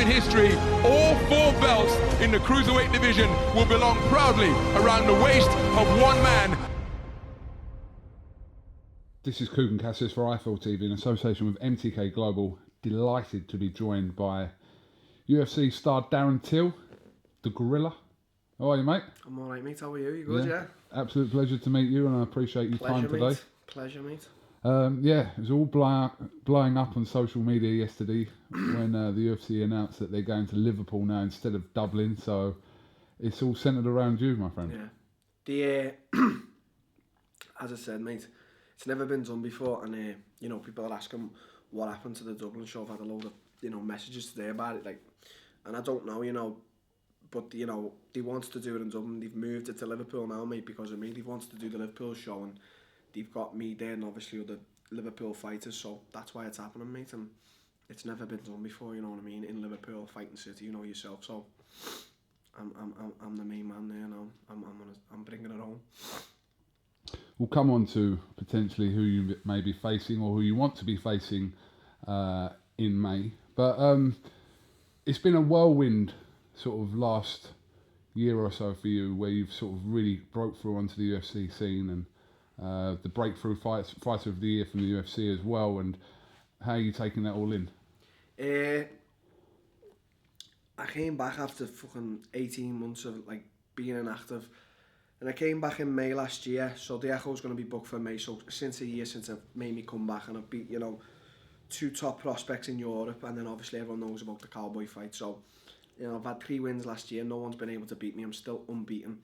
in history, all 4 belts in the cruiserweight division will belong proudly around the waist of one man. This is KUGAN CASSIUS for IFL TV in association with MTK Global. Delighted to be joined by UFC star Darren Till, the Gorilla. How are you, mate? I'm alright, mate. How are you? You good, yeah? Absolute pleasure to meet you, and I appreciate your time today. Pleasure, mate. It was all blowing up on social media yesterday when the UFC announced that they're going to Liverpool now instead of Dublin, so it's all centred around you, my friend. Yeah. As I said, mate, it's never been done before, and people are asking what happened to the Dublin show. I've had a load of messages today about it, and I don't know, but they wanted to do it in Dublin. They've moved it to Liverpool now, mate, because of me. They wanted to do the Liverpool show, and they've got me there, and obviously other Liverpool fighters, so that's why it's happening, mate. And it's never been done before, you know what I mean, in Liverpool, fighting city, you know yourself. So I'm the main man there now. I'm bringing it home. We'll come on to potentially who you may be facing or who you want to be facing in May. But it's been a whirlwind sort of last year or so for you, where you've sort of really broke through onto the UFC scene, and the breakthrough fighter of the year from the UFC as well. And how are you taking that all in? I came back after fucking 18 months of being inactive. And I came back in May last year, so the Echo's going to be booked for May. So since a year since I've made me come back, and I've beat, 2 top prospects in Europe, and then obviously everyone knows about the Cowboy fight. So, I've had 3 wins last year. No one's been able to beat me. I'm still unbeaten,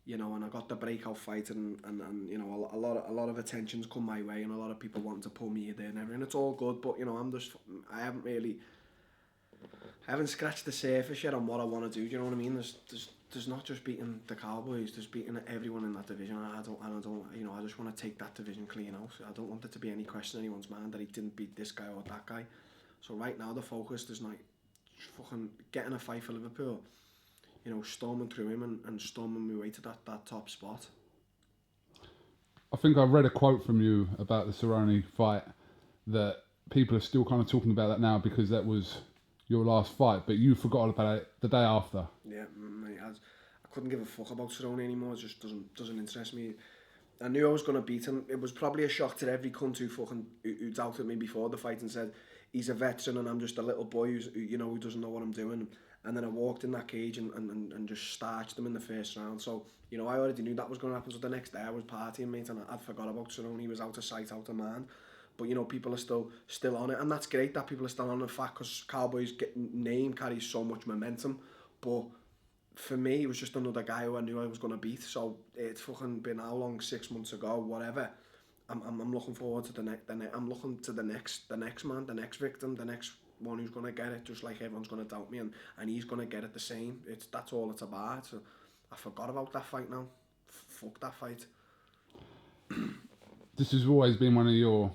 and I got the breakout fight, and a lot of attention's come my way, and a lot of people wanting to pull me there and everything. It's all good, but I haven't scratched the surface yet on what I want to do. Do you know what I mean? There's not just beating the Cowboys, there's beating everyone in that division. I just want to take that division clean out. I don't want there to be any question in anyone's mind that he didn't beat this guy or that guy. So right now the focus is fucking getting a fight for Liverpool, storming through him and storming my way to that top spot. I think I read a quote from you about the Cerrone fight that people are still kind of talking about that now because that was your last fight, but you forgot about it the day after. Yeah, mate, I couldn't give a fuck about Cerrone anymore. It just doesn't interest me. I knew I was going to beat him. It was probably a shock to every cunt who doubted me before the fight and said he's a veteran and I'm just a little boy who doesn't know what I'm doing. And then I walked in that cage and just starched him in the first round. So I already knew that was going to happen. So the next day I was partying, mate, and I'd forgot about Cerrone. He was out of sight, out of mind. But people are still on it, and that's great that people are still on the fact, because Cowboys' name carries so much momentum. But for me, it was just another guy who I knew I was going to beat. So it's fucking been how long? 6 months ago, whatever. I'm looking forward to I'm looking to the next man, the next victim, the next one who's going to get it. Just like everyone's going to doubt me, and he's going to get it the same. That's all it's about. So I forgot about that fight now. Fuck that fight. This has always been one of your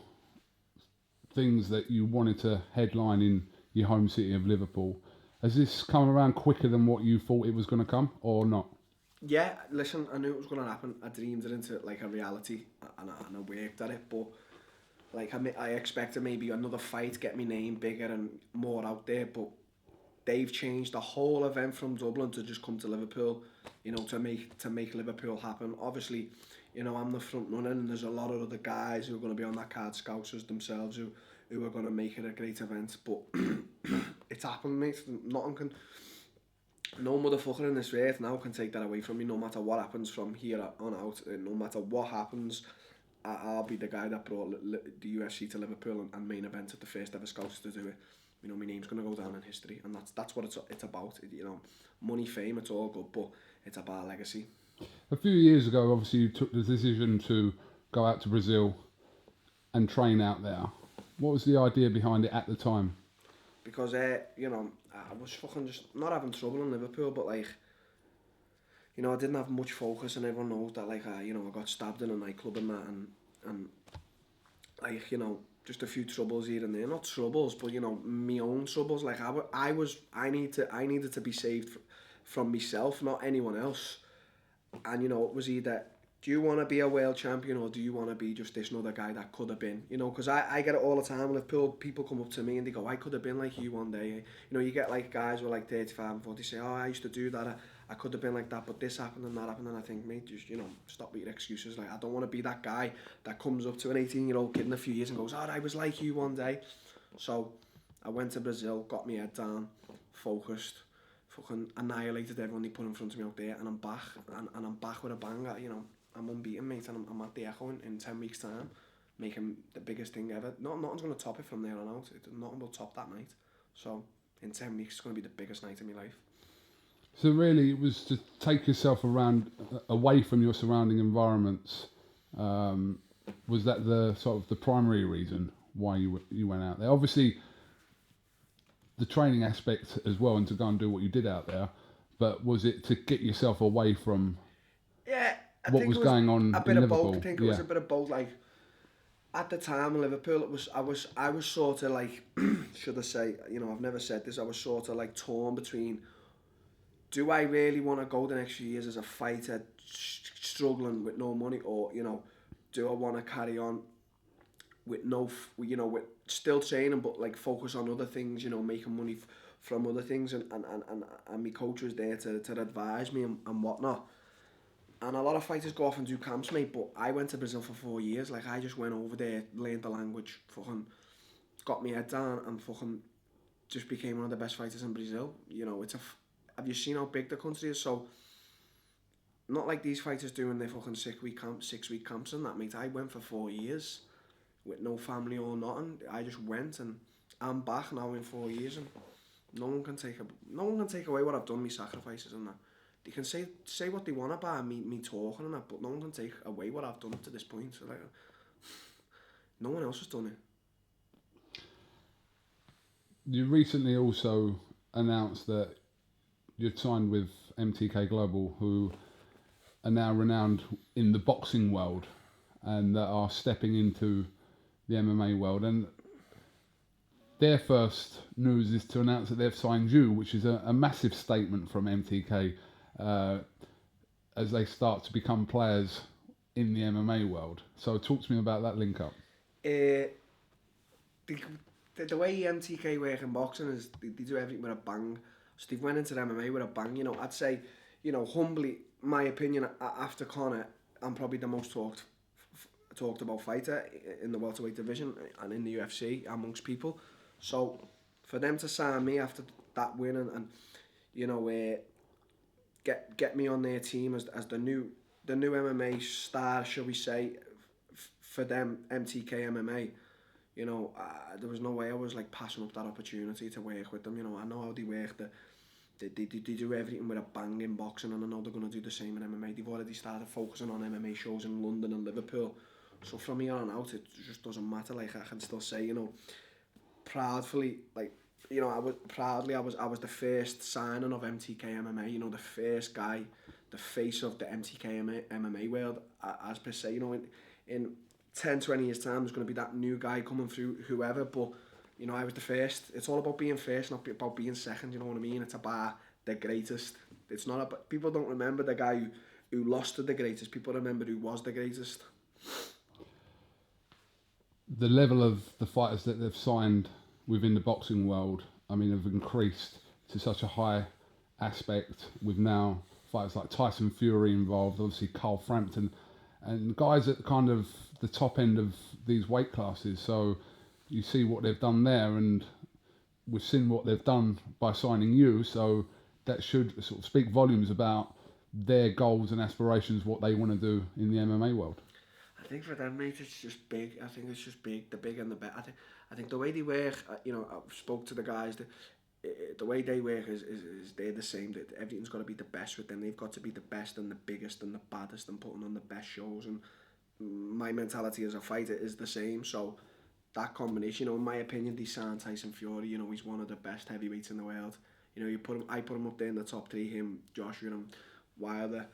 things that you wanted to headline in your home city of Liverpool. Has this come around quicker than what you thought it was going to come, or not? Yeah, listen, I knew it was going to happen. I dreamed it into a reality, and I worked at it. But I expected maybe another fight, get my name bigger and more out there. But they've changed the whole event from Dublin to just come to Liverpool. To make Liverpool happen. Obviously, I'm the front runner, and there's a lot of other guys who are going to be on that card, scousers themselves, who are going to make it a great event. But it's happened, mate. No motherfucker in this earth now can take that away from me, no matter what happens from here on out. No matter what happens, I'll be the guy that brought the UFC to Liverpool and main event at the first ever Scouts to do it. My name's going to go down in history, and that's what it's about. Money, fame, it's all good, but it's about legacy. A few years ago, obviously, you took the decision to go out to Brazil and train out there. What was the idea behind it at the time? Because, I was fucking just not having trouble in Liverpool, but I didn't have much focus, and everyone knows that, I got stabbed in a nightclub and that, and just a few troubles here and there. Not troubles, but, my own troubles. I needed to be saved from myself, not anyone else. And, it was either do you want to be a world champion or do you want to be just this another guy that could have been? You know, because I get it all the time. And if people come up to me and they go, I could have been like you one day. You know, you get like guys who are like 35 and 40 say, oh, I used to do that. I could have been like that, but this happened and that happened. And I think, mate, just, you know, stop with your excuses. Like, I don't want to be that guy that comes up to an 18-year-old kid in a few years and goes, oh, I was like you one day. So I went to Brazil, got my head down, focused, fucking annihilated everyone they put in front of me out there, and I'm back, and I'm back with a bang. You know, I'm unbeaten, mate, and I'm at the Echo in 10 weeks' time, making the biggest thing ever. Nothing's going to top it from there on out. Nothing will top that night. So in 10 weeks, it's going to be the biggest night of my life. So really, it was to take yourself around, away from your surrounding environments. Was that the sort of the primary reason why you went out there? Obviously, the training aspect as well, and to go and do what you did out there. But was it to get yourself away from what was going on a bit in of Liverpool? both. I think it was a bit of both. Like at the time in Liverpool, I was sort of like, should I say, you know, I've never said this. I was sort of like torn between, do I really want to go the next few years as a fighter, struggling with no money, or, you know, do I want to carry on with with still training, but like focus on other things, you know, making money from other things, and my coach was there to advise me and whatnot. And a lot of fighters go off and do camps, mate, but I went to Brazil for 4 years. Like, I just went over there, learned the language, fucking got my head down, and fucking just became one of the best fighters in Brazil. You know, have you seen how big the country is? So not like these fighters doing their fucking 6-week camps and that, mate. I went for 4 years with no family or nothing. I just went, and I'm back now in 4 years, and no one can take away what I've done, my sacrifices and that. They can say what they want about me talking and that, but no one can take away what I've done up to this point. So, like, no one else has done it. You recently also announced that you'd signed with MTK Global, who are now renowned in the boxing world and that are stepping into the MMA world. And their first news is to announce that they've signed you, which is a massive statement from MTK as they start to become players in the MMA world. So talk to me about that link up. The way MTK work in boxing is they do everything with a bang. So they've went into the MMA with a bang. You know, I'd say, you know, humbly, my opinion, after Conor, I'm probably the most talked about fighter in the welterweight division and in the UFC amongst people. So for them to sign me after that win and you know, get me on their team as the new MMA star, shall we say, for them, MTK MMA, you know, there was no way I was like passing up that opportunity to work with them. You know, I know how they work. They do everything with a bang in boxing, and I know they're going to do the same in MMA. They've already started focusing on MMA shows in London and Liverpool. So from here on out, it just doesn't matter. Like, I can still say, you know, proudly, like, you know, I was the first signing of MTK MMA. You know, the first guy, the face of the MTK MMA world, as per se. You know, in 10, 20 years time, there's going to be that new guy coming through, whoever, but you know, I was the first. It's all about being first, not about being second, you know what I mean? It's about the greatest. It's not about, people don't remember the guy who lost to the greatest. People remember who was the greatest. The level of the fighters that they've signed within the boxing world, I mean, have increased to such a high aspect, with now fighters like Tyson Fury involved, obviously Carl Frampton, and guys at kind of the top end of these weight classes. So you see what they've done there, and we've seen what they've done by signing you, so that should sort of speak volumes about their goals and aspirations, what they want to do in the MMA world. I think for them, mate, it's just big. I think it's just big, the big and the better. I think the way they work, you know, I've spoke to the guys, the way they work is they're the same. That everything's got to be the best with them. They've got to be the best and the biggest and the baddest and putting on the best shows. And my mentality as a fighter is the same. So that combination, you know, in my opinion, they signed Tyson Fury. You know, he's one of the best heavyweights in the world. You know, I put him up there in the top three, him, Joshua and Wilder.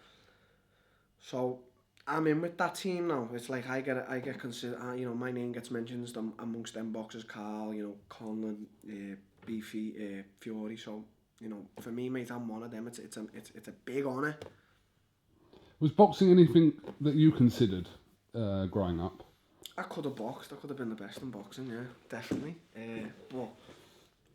So I'm in with that team now. It's like I get considered, you know, my name gets mentioned amongst them boxers, Carl, you know, Conlon, Beefy, Fury. So, you know, for me, mate, I'm one of them. It's a big honour. Was boxing anything that you considered growing up? I could have boxed. I could have been the best in boxing, yeah, definitely. But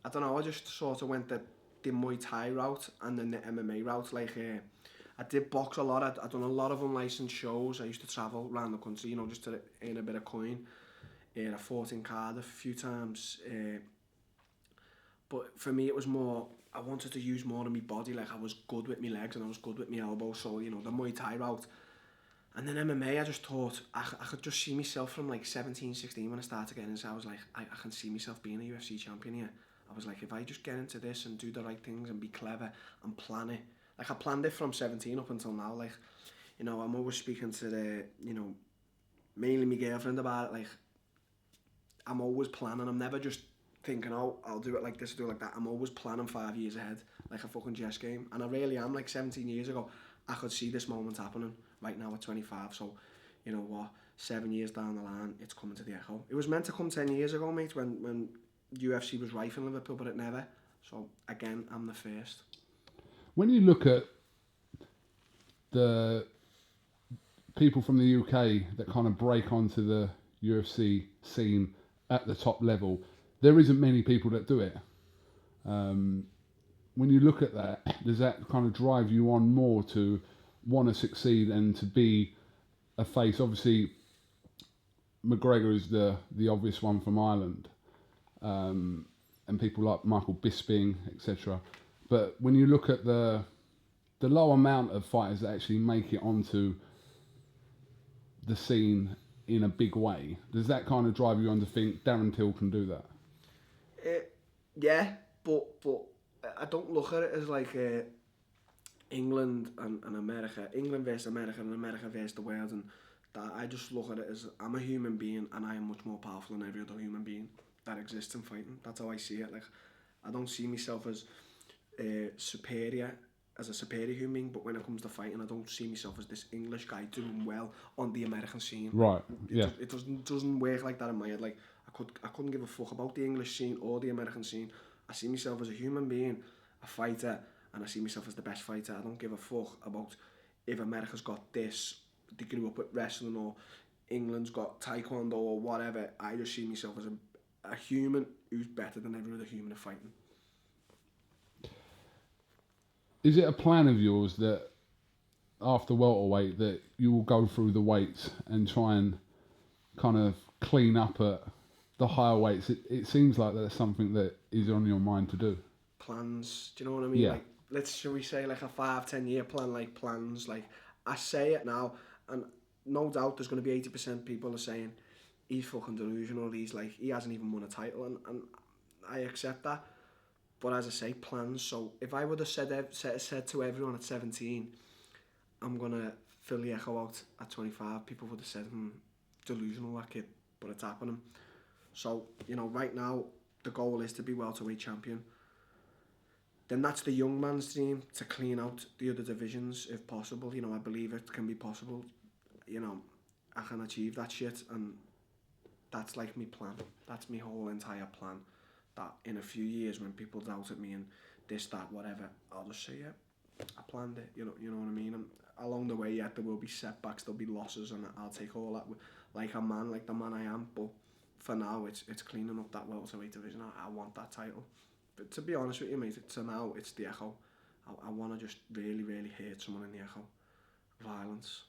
I don't know. I just sort of went the Muay Thai route and then the MMA route. Like I did box a lot. I done a lot of unlicensed shows. I used to travel around the country, you know, just to earn a bit of coin. I fought in Cardiff a few times. But for me, it was more. I wanted to use more of my body. Like I was good with my legs and I was good with my elbows. So you know, the Muay Thai route. And then MMA, I just thought I could just see myself from like 17, 16 when I started getting into it. I was like, I can see myself being a UFC champion here. I was like, if I just get into this and do the right things and be clever and plan it. Like I planned it from 17 up until now. Like, you know, I'm always speaking to the, you know, mainly my girlfriend about it. Like, I'm always planning. I'm never just thinking, oh, I'll do it like this, do it like that. I'm always planning 5 years ahead, like a fucking chess game. And I really am. Like 17 years ago, I could see this moment happening. Right now at 25, so you know what, 7 years down the line, it's coming to the Echo. It was meant to come 10 years ago, mate, when UFC was rife in Liverpool, but it never. So again, I'm the first. When you look at the people from the UK that kind of break onto the UFC scene at the top level, there isn't many people that do it. When you look at that, does that kind of drive you on more to want to succeed and to be a face? Obviously, McGregor is the obvious one from Ireland, and people like Michael Bisping, etc. But when you look at the low amount of fighters that actually make it onto the scene in a big way, does that kind of drive you on to think Darren Till can do that? Yeah, but I don't look at it as like England and America, England versus America and America versus the world, and that I just look at it as I'm a human being and I am much more powerful than every other human being that exists in fighting. That's how I see it. Like I don't see myself as superior, as a superior human being, but when it comes to fighting, I don't see myself as this English guy doing well on the American scene. Right. Yeah. It doesn't work like that in my head. Like I couldn't give a fuck about the English scene or the American scene. I see myself as a human being, a fighter, and I see myself as the best fighter. I don't give a fuck about if America's got this, they grew up with wrestling, or England's got taekwondo or whatever. I just see myself as a human who's better than every other human at fighting. Is it a plan of yours that after welterweight that you will go through the weights and try and kind of clean up at the higher weights? It seems like that's something that is on your mind to do. Plans, do you know what I mean? Yeah. Like, shall we say like a 5-10 year plan, like plans, like I say it now, and no doubt there's going to be 80% people are saying he's fucking delusional, he's like, he hasn't even won a title, and I accept that. But as I say, plans. So if I would have said to everyone at 17, I'm going to fill the Echo out at 25, people would have said, delusional, that kid, but it's happening. So, you know, right now, the goal is to be welterweight champion. Then that's the young man's dream, to clean out the other divisions if possible. You know, I believe it can be possible. You know, I can achieve that shit, and that's like my plan. That's my whole entire plan. That in a few years when people doubted me and this, that, whatever, I'll just say, yeah, I planned it. You know what I mean? And along the way, yeah, there will be setbacks, there'll be losses, and I'll take all that like a man, like the man I am. But for now, it's cleaning up that welterweight division. I want that title. But to be honest with you, mate, so now it's the Echo. I want to just really, really hurt someone in the Echo. Violence.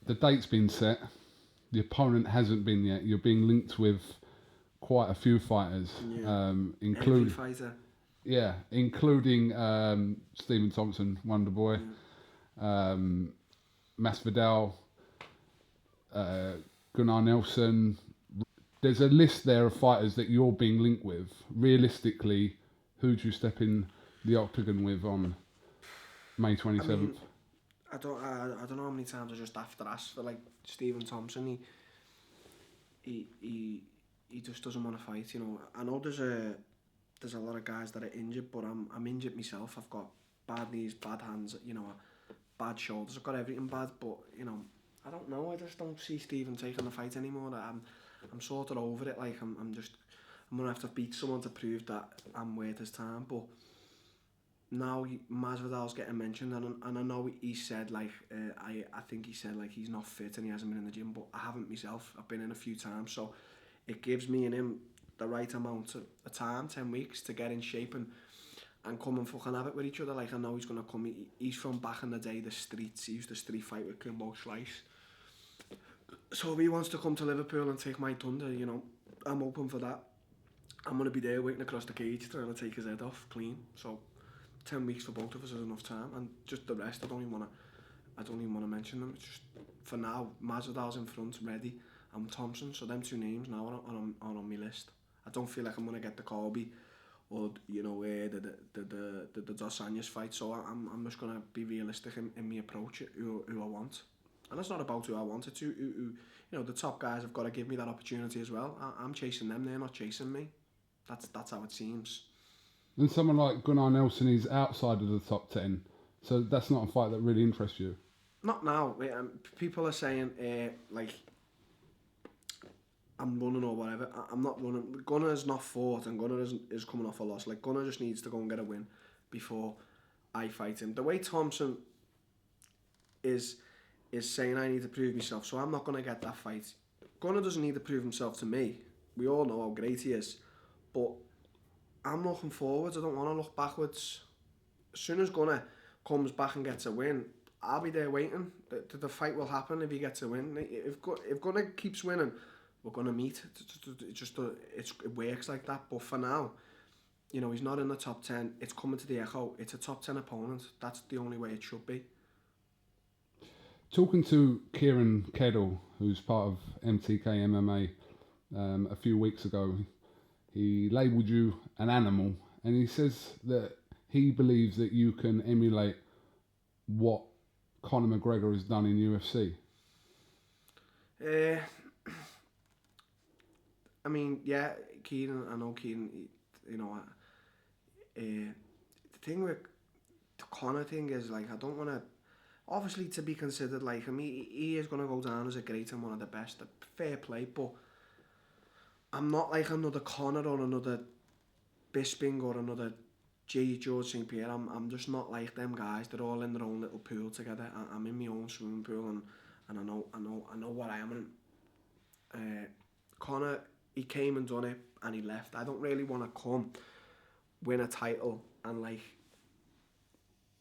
The date's been set. The opponent hasn't been yet. You're being linked with quite a few fighters, including every fighter. Yeah, including Stephen Thompson, Wonderboy, MASVIDAL, Gunnar Nelson. There's a list there of fighters that you're being linked with. Realistically, who do you step in the octagon with on May 27th? I mean, I don't know how many times I just after asked for like Stephen Thompson. He just doesn't want to fight. You know, I know there's a lot of guys that are injured, but I'm injured myself. I've got bad knees, bad hands. You know, bad shoulders. I've got everything bad, but you know, I don't know. I just don't see Stephen taking the fight anymore. I'm sort of over it. Like I'm gonna have to beat someone to prove that I'm worth his time. But for now, it's cleaning up that welterweight division. I want to fill the Echo out at 25, people would have said, delusional, that kid, but it's happening. So, you know, right now, the goal is to be welterweight champion. Then that's the young man's dream, to clean out the other divisions if possible. You know, I believe it can be possible. You know, I can achieve that shit, and that's like my whole entire plan. That in a few years when people doubted me and this, that, whatever, I'll just say, yeah, I planned it. You know, that's my whole entire plan. now Masvidal's getting mentioned, and I know he said like I think he said like he's not fit and he hasn't been in the gym, but I haven't myself. I've been in a few times, so it gives me and him the right amount of time, 10 weeks, to get in shape and come and fucking have it with each other. Like, I know he's gonna come. He's from back in the day, the streets. He used to street fight with Kimbo Slice. So if he wants to come to Liverpool and take my thunder, you know, I'm open for that. I'm going to be there waiting across the cage trying to take his head off clean. So 10 weeks for both of us is enough time, and just the rest I don't even want to mention them. It's just, for now, Masvidal's in front, ready. I'm Thompson, so them two names now are on my list. I don't feel like I'm going to get the Colby or, you know, the Dos Anjos fight, so I'm just going to be realistic in my approach, who I want. And it's not about who I want, it's who you know, the top guys have got to give me that opportunity as well. I'm chasing them, they're not chasing me. That's how it seems. And someone like Gunnar Nelson is outside of the top 10, so that's not a fight that really interests you. Not now. People are saying like I'm running or whatever. I'm not running. Gunnar is not fought, and Gunnar is coming off a loss. Like, Gunnar just needs to go and get a win before I fight him. The way Thompson is saying I need to prove myself, so I'm not going to get that fight. Gunnar doesn't need to prove himself to me. We all know how great he is, but I'm looking forwards. I don't want to look backwards. As soon as Gunnar comes back and gets a win, I'll be there waiting. The fight will happen if he gets a win. If Gunnar keeps winning, we're going to meet. It works like that. But for now, you know, he's not in the top 10. It's coming to the Echo. It's a top 10 opponent. That's the only way it should be. Talking to Kieran Kettle, who's part of MTK MMA, a few weeks ago, he labelled you an animal, and he says that he believes that you can emulate what Conor McGregor has done in UFC. I mean, yeah, Kieran, I know Kieran, you know, the thing with the Conor thing is, like, I don't want to, obviously, to be considered like him, he is going to go down as a great and one of the best, fair play, but I'm not like another Conor or another Bisping or another George St. Pierre. I'm just not like them guys. They're all in their own little pool together. I'm in my own swimming pool, and I know what I am in. Conor, he came and done it, and he left. I don't really want to come, win a title, and like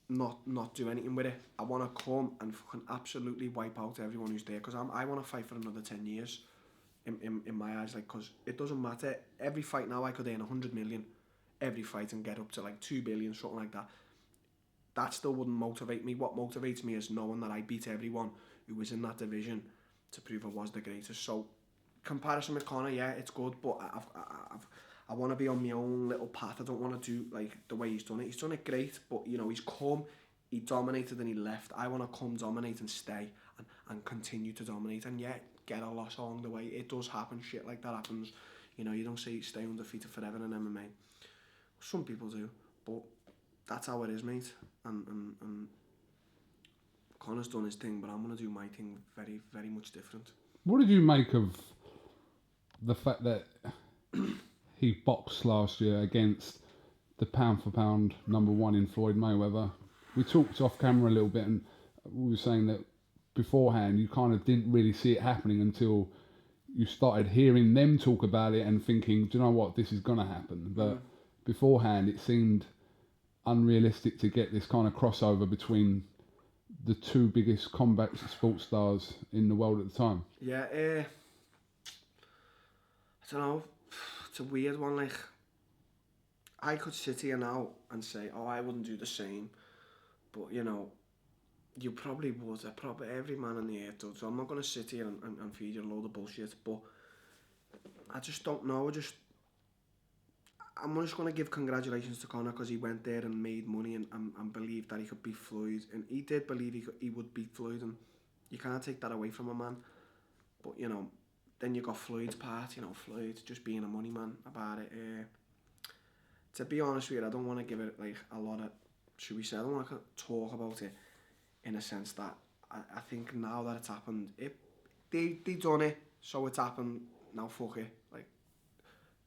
not do anything with it. I want to come and fucking absolutely wipe out everyone who's there, because I want to fight for another 10 years. In my eyes, like, because it doesn't matter. Every fight now I could earn 100 million every fight and get up to like 2 billion, something like that. That still wouldn't motivate me. What motivates me is knowing that I beat everyone who was in that division to prove I was the greatest. So comparison with Conor, yeah, it's good, but I want to be on my own little path. I don't want to do like the way he's done it. He's done it great, but you know, he's come, he dominated and he left. I want to come, dominate and stay and continue to dominate, and yeah, get a loss along the way. It does happen, shit like that happens. You know, you don't say stay undefeated forever in MMA. Some people do, but that's how it is, mate. And Conor's done his thing, but I'm going to do my thing very, very much different. What did you make of the fact that he boxed last year against the pound for pound number one in Floyd Mayweather? We talked off camera a little bit, and we were saying that beforehand you kind of didn't really see it happening until you started hearing them talk about it and thinking, do you know what, this is going to happen. But beforehand it seemed unrealistic to get this kind of crossover between the two biggest combat sports stars in the world at the time. Yeah, I don't know, it's a weird one. Like, I could sit here now and say, oh, I wouldn't do the same, but you know, you probably would. Every man on the earth does. So I'm not going to sit here and feed you a load of bullshit, but I just don't know. I'm just going to give congratulations to Conor because he went there and made money and believed that he could beat Floyd. And he did believe he would beat Floyd, and you can't take that away from a man. But, you know, then you got Floyd's part, you know, Floyd just being a money man about it. To be honest with you, I don't want to give it like a lot of, should we say, I don't want to talk about it in a sense that I think now that it's happened, they done it, so it's happened, now fuck it. Like,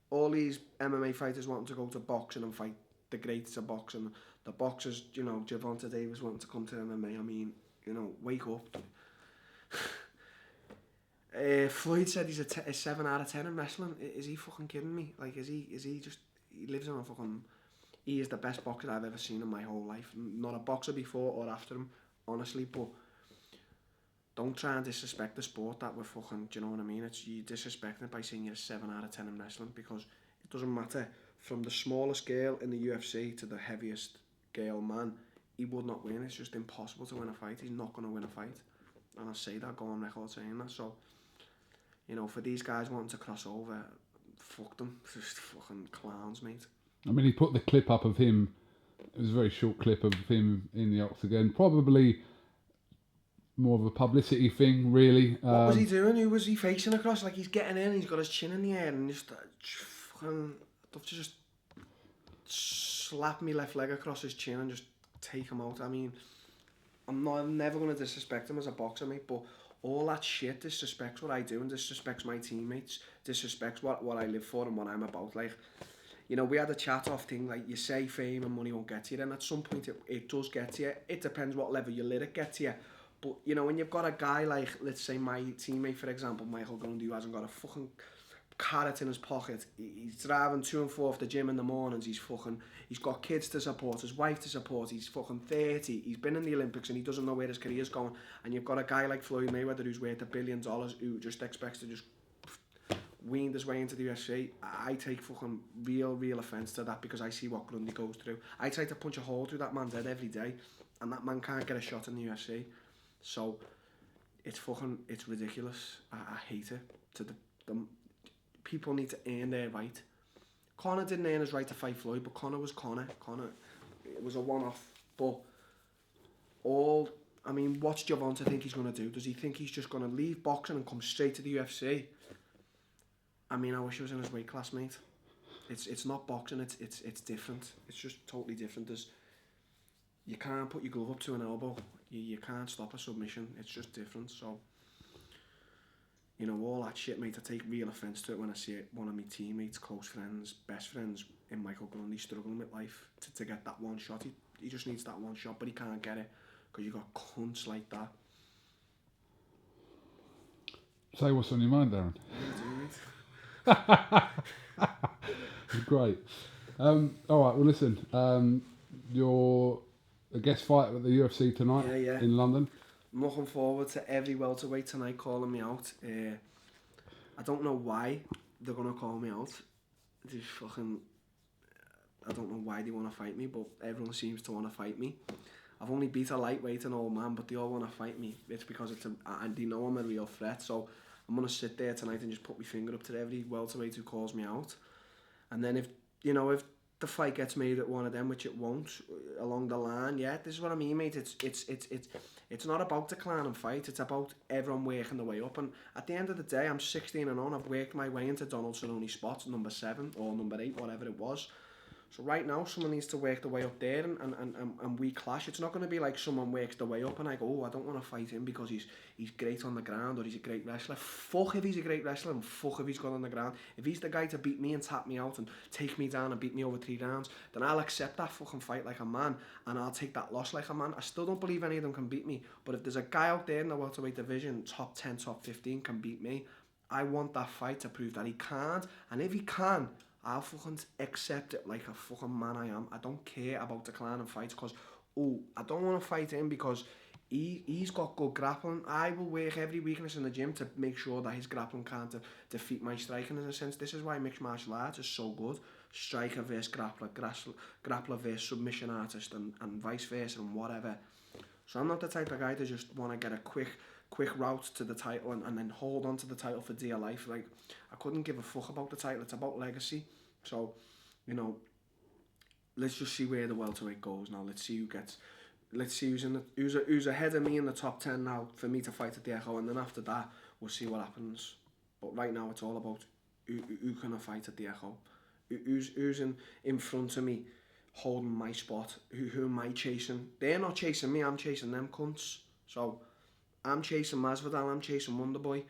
all these MMA fighters wanting to go to boxing and fight the greats of boxing. The boxers, you know, Gervonta Davis wanting to come to MMA. I mean, you know, wake up. Floyd said he's a 7 out of 10 in wrestling. Is he fucking kidding me? Like, is he just... He lives in a fucking... He is the best boxer I've ever seen in my whole life. Not a boxer before or after him, honestly, but... Don't try and disrespect the sport that we're fucking... Do you know what I mean? It's you disrespecting it by saying you're a 7 out of 10 in wrestling, because it doesn't matter. From the smallest girl in the UFC to the heaviest girl man, he would not win. It's just impossible to win a fight. He's not going to win a fight. And I say that, go on record saying that, so... You know, for these guys wanting to cross over, fuck them. Just fucking clowns, mate. I mean, he put the clip up of him. It was a very short clip of him in the octagon. Probably more of a publicity thing, really. What was he doing? Who was he facing across? Like, he's getting in, he's got his chin in the air, and just fucking... I'd love to just slap me left leg across his chin and just take him out. I mean, I'm never going to disrespect him as a boxer, mate, but... All that shit disrespects what I do and disrespects my teammates, disrespects what I live for and what I'm about. Like, you know, we had a chat off thing, like, you say fame and money won't get to you, and at some point it does get to you. It depends what level you let it get to you. But, you know, when you've got a guy like, let's say my teammate, for example, Michael Grundy, who hasn't got a fucking carrot in his pocket, he's driving to and forth the gym in the mornings, he's got kids to support, his wife to support, he's fucking 30, he's been in the Olympics and he doesn't know where his career's going, and you've got a guy like Floyd Mayweather who's worth $1 billion, who just expects to just weaned his way into the UFC. I take fucking real offence to that, because I see what Grundy goes through. I try to punch a hole through that man's head every day, and that man can't get a shot in the UFC. So it's ridiculous. I hate it. To the people need to earn their right. Conor didn't earn his right to fight Floyd, but Conor was Conor. It was a one-off. But what's Gervonta think he's going to do? Does he think he's just going to leave boxing and come straight to the UFC? I mean, I wish he was in his weight class, mate. It's not boxing. It's different. It's just totally different. You can't put your glove up to an elbow. You can't stop a submission. It's just different. So, you know, all that shit, mate, I take real offence to it when I see it. One of my teammates, close friends, best friends in Michael Grundy struggling with life to get that one shot. He just needs that one shot, but he can't get it because you got cunts like that. Say what's on your mind, Darren. Great. All right, well, listen. You're a guest fighter at the UFC tonight in London. I'm looking forward to every welterweight tonight calling me out. I don't know why they're going to call me out. I don't know why they want to fight me, but everyone seems to want to fight me. I've only beat a lightweight and old man, but they all want to fight me. It's because and they know I'm a real threat, so I'm going to sit there tonight and just put my finger up to every welterweight who calls me out. And then if the fight gets made at one of them, which it won't, along the line, this is what I mean, mate. It's not about decline and fight. It's about everyone working their way up. And at the end of the day, I'm 16 and on. I've worked my way into Donald Cerrone's spot, number 7 or number 8, whatever it was. So right now, someone needs to work their way up there, and we clash. It's not going to be like someone works their way up and I go, oh, I don't want to fight him because he's great on the ground or he's a great wrestler. Fuck if he's a great wrestler and fuck if he's good on the ground. If he's the guy to beat me and tap me out and take me down and beat me over 3 rounds, then I'll accept that fucking fight like a man and I'll take that loss like a man. I still don't believe any of them can beat me, but if there's a guy out there in the welterweight division, top 10, top 15, can beat me, I want that fight to prove that he can't, and if he can, I'll fucking accept it like a fucking man I am. I don't care about declining fights because, I don't want to fight him because he's got good grappling. I will work every weakness in the gym to make sure that his grappling can't defeat my striking in a sense. This is why mixed martial arts is so good. Striker versus grappler, grappler versus submission artist and vice versa and whatever. So I'm not the type of guy to just want to get a quick route to the title and then hold on to the title for dear life. Like, I couldn't give a fuck about the title. It's about legacy. So, you know, let's just see where the welterweight goes now. Let's see who's ahead of me in the top 10 now for me to fight at the Echo, and then after that we'll see what happens. But right now it's all about who can I fight at the Echo, who's in front of me holding my spot, who am I chasing. They're not chasing me, I'm chasing them cunts. So I'm chasing MASVIDAL, I'm chasing Wonderboy,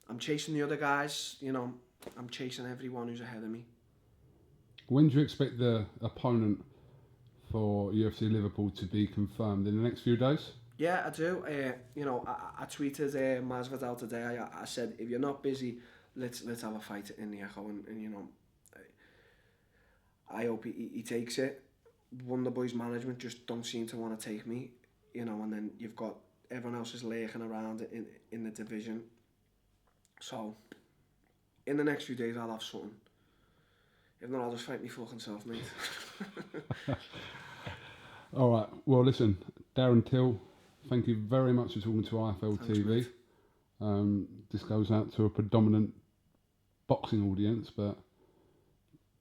I'm chasing the other guys, you know, I'm chasing everyone who's ahead of me. When do you expect the opponent for UFC Liverpool to be confirmed in the next few days? Yeah, I do. You know, I tweeted MASVIDAL today. I said, if you're not busy, let's have a fight in the Echo, and you know, I hope he takes it. Wonderboy's management just don't seem to want to take me, you know, and then you've got everyone else is lurking around in the division. So, in the next few days, I'll have something. If not, I'll just fight me fucking self, mate. All right. Well, listen, Darren Till, thank you very much for talking to IFL Thanks, TV. This goes out to a predominant boxing audience, but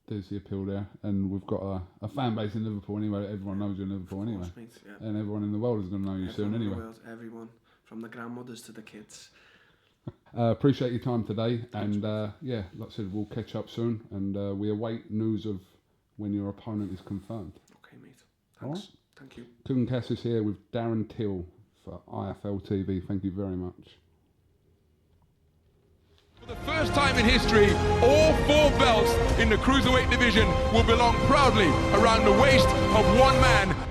there's the appeal there, and we've got a fan base in Liverpool anyway. Everyone knows you in Liverpool anyway, course, mate, yeah. And everyone in the world is going to know you soon anyway. Everyone, from the grandmothers to the kids. Appreciate your time today, and yeah, like I said, we'll catch up soon, and we await news of when your opponent is confirmed. Okay, mate. Thanks. All right. Thank you. KUGAN CASSIUS here with Darren Till for IFL TV. Thank you very much. For the first time in history, all 4 belts in the cruiserweight division will belong proudly around the waist of one man.